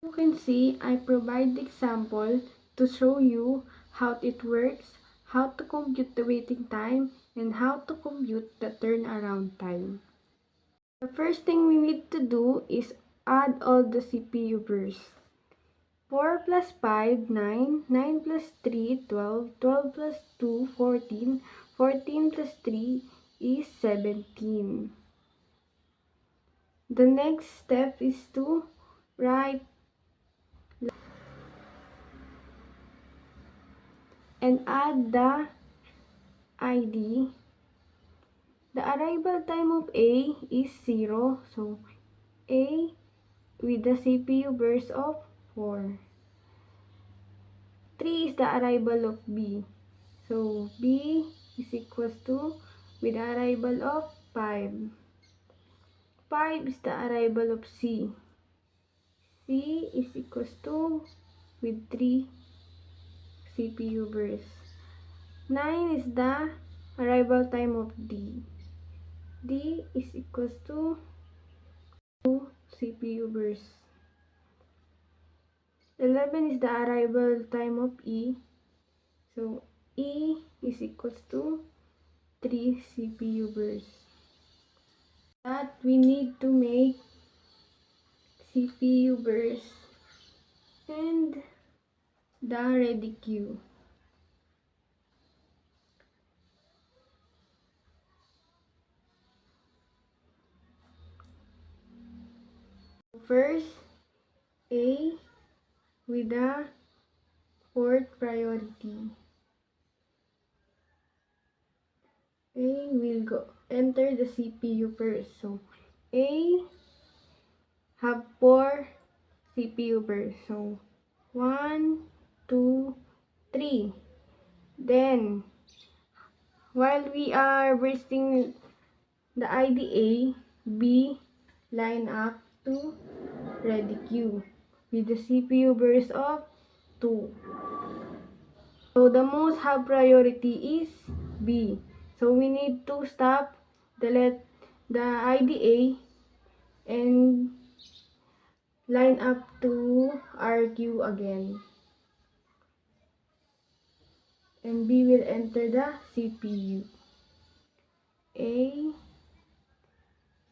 You can see I provide the example to show you how it works, how to compute the waiting time, and how to compute the turnaround time. The first thing we need to do is add all the CPU bursts. 4 plus 5, 9, 9 plus 3, 12, 12 plus 2, 14, 14 plus 3 is 17. The next step is to write and add the ID. The arrival time of A is 0, so A with the CPU burst of 4. 3 is the arrival of B, so B is equals to with the arrival of 5. 5 is the arrival of C. C is equals to with 3 CPU bursts. 9 is the arrival time of D. D is equals to 2 CPU bursts. 11 is the arrival time of E. So E is equals to 3 CPU bursts. That we need to make CPU bursts and the ready queue. First, A with the 4th priority. A will enter the CPU first. So A have 4 CPU bursts. So 1, 2, 3. Then while we are bursting the IDA, B line up to ready queue with the CPU burst of 2. So the most high priority is B. So we need to stop the IDA and line up to our queue again. And B will enter the CPU. A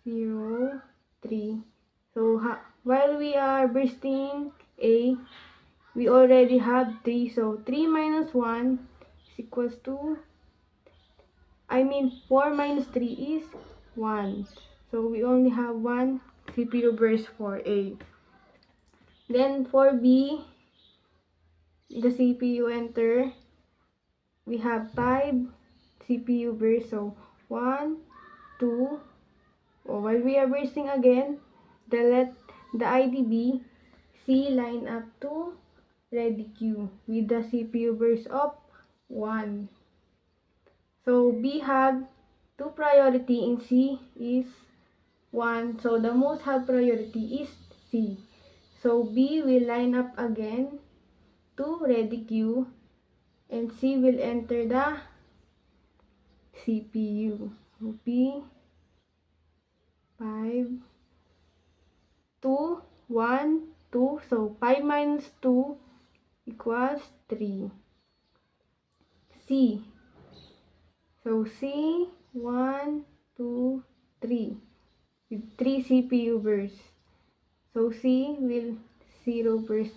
0, 3. So while we are bursting A, we already have 3. So 3 minus 1 is equals to 4 minus 3 is 1. So we only have 1 CPU burst for A. Then for B, the CPU enter, we have 5 CPU burst. So 1, 2. While we are bursting again, let the IDB C line up to ready queue with the CPU burst of 1. So B have 2 priority in C is 1. So the most high priority is C. So B will line up again to ready queue and C will enter the CPU. So B 5, 2, 1, 2. So 5 minus 2 equals 3. C. So C 1, 2, 3 with 3 CPU bursts. So C will 0 burst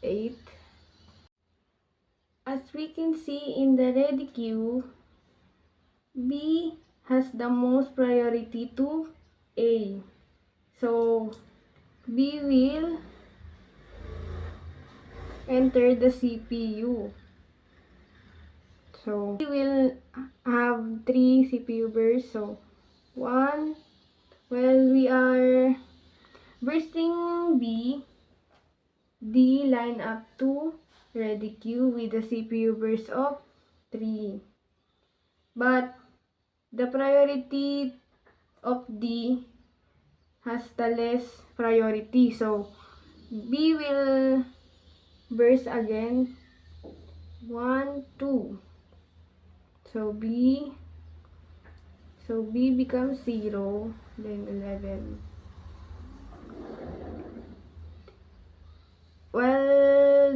8. As we can see in the ready queue, B has the most priority to A. So B will enter the CPU. So we will have 3 CPU bursts. So 1, while we are bursting B, D line up to ready queue with the CPU burst of 3. But the priority of D has the less priority. So B will burst again 1, 2. So B becomes 0, then 11.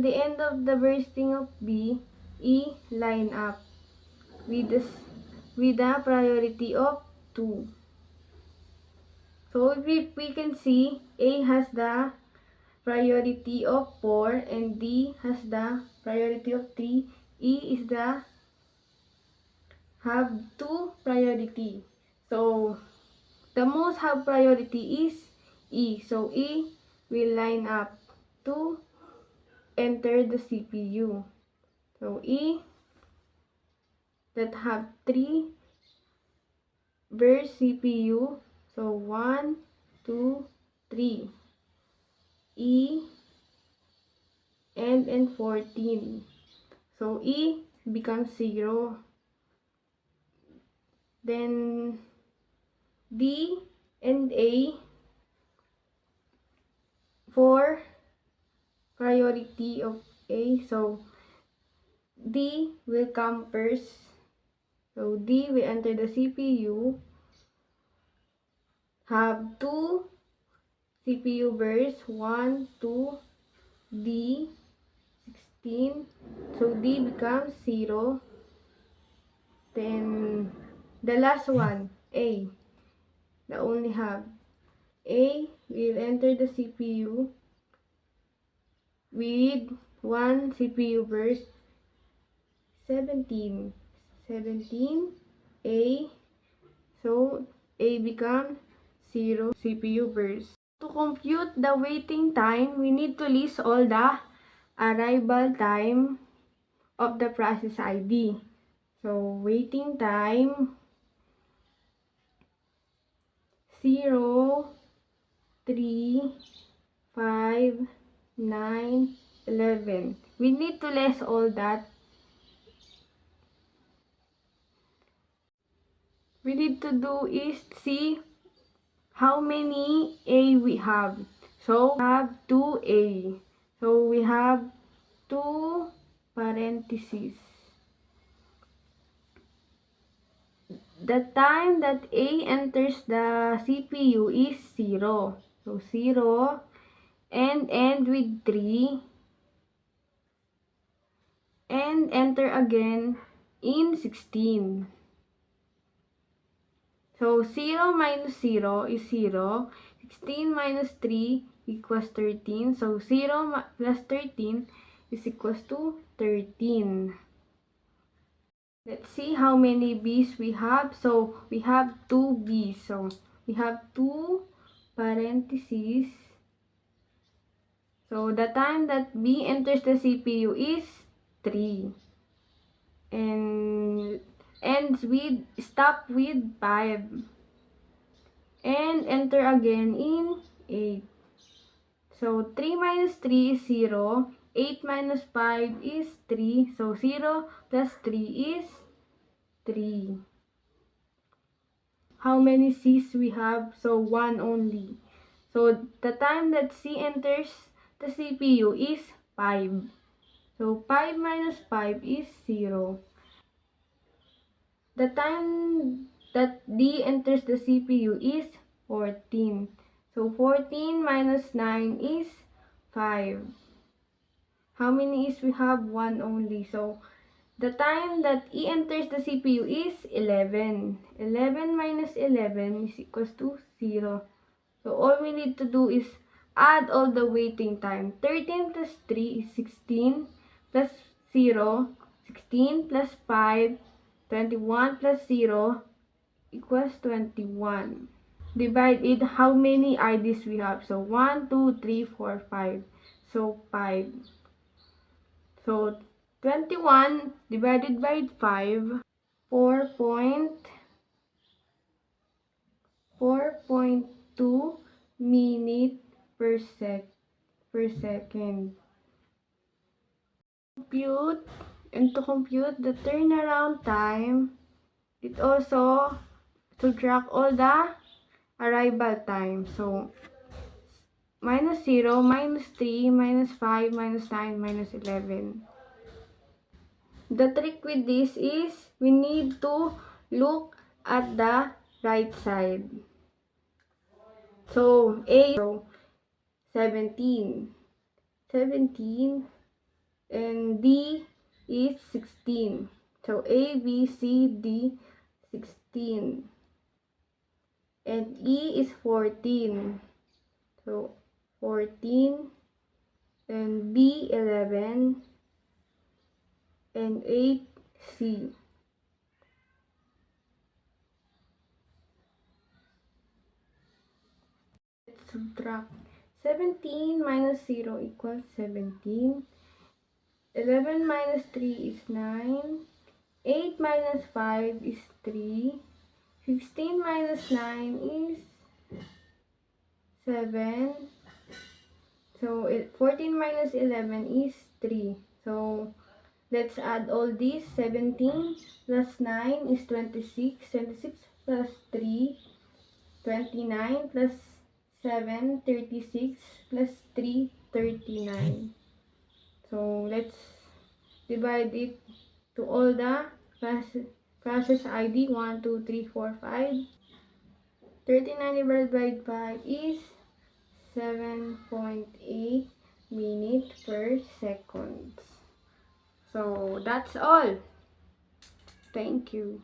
the end of the bursting of B, E line up with the priority of 2. So we can see A has the priority of 4 and D has the priority of 3. E is have 2 priority. So the most have priority is E. So E will line up to enter the CPU. So E that have 3 burst CPU. So 1, 2, 3. E and 14. So E becomes 0. Then D and A for priority of A. So D will come first. So D will enter the CPU. Have 2 CPU bursts. 1, 2, D 16. So D becomes 0. Then the last one, A. The only have A will enter the CPU with 1 CPU burst. 17 A. So A becomes 0 CPU burst. To compute the waiting time, we need to list all the arrival time of the process ID. So waiting time 0, 3, 5, 9, 11. We need to list all that. We need to do is see how many A we have. So we have 2A. So we have 2 parentheses. The time that A enters the CPU is 0. So 0 and end with 3 and enter again in 16. So 0 minus 0 is 0. 16 minus 3 equals 13. So 0 plus 13 is equals to 13. Let's see how many B's we have. So we have 2 B's. So we have 2 parentheses. So the time that B enters the CPU is 3. And stop with 5. And enter again in 8. So 3 minus 3 is 0. 8 minus 5 is 3. So 0 plus 3 is 3. How many C's we have? So 1 only. So the time that C enters the CPU is 5. So 5 minus 5 is 0. The time that D enters the CPU is 14. So 14 minus 9 is 5. How many is we have? 1 only. So the time that E enters the CPU is 11. 11 minus 11 is equals to 0. So all we need to do is add all the waiting time. 13 plus 3 is 16 plus 0. 16 plus 5. 21 plus 0 equals 21. Divide it how many IDs we have. So 1, 2, 3, 4, 5. So 5. So 21 divided by 5, 4.2 minute per second. To compute the turnaround time, it also subtract all the arrival time. So minus 0, minus 3, minus 5, minus 9, minus 11. The trick with this is we need to look at the right side. So A, 17. and D is 16. So A, B, C, D, 16. And E is 14. So 14. And B, 11. And 8, C. Let's subtract. 17 minus 0 equals 17. 11 minus 3 is 9. 8 minus 5 is 3. 16 minus 9 is 7. So 14 minus 11 is 3. So let's add all these. 17 plus 9 is 26. 26 plus 3, 29 plus 7, 36 plus 3, 39. So let's divide it to all the classes ID 1, 2, 3, 4, 5. 39 divided by 5 is 7.8 minutes per second. So that's all. Thank you.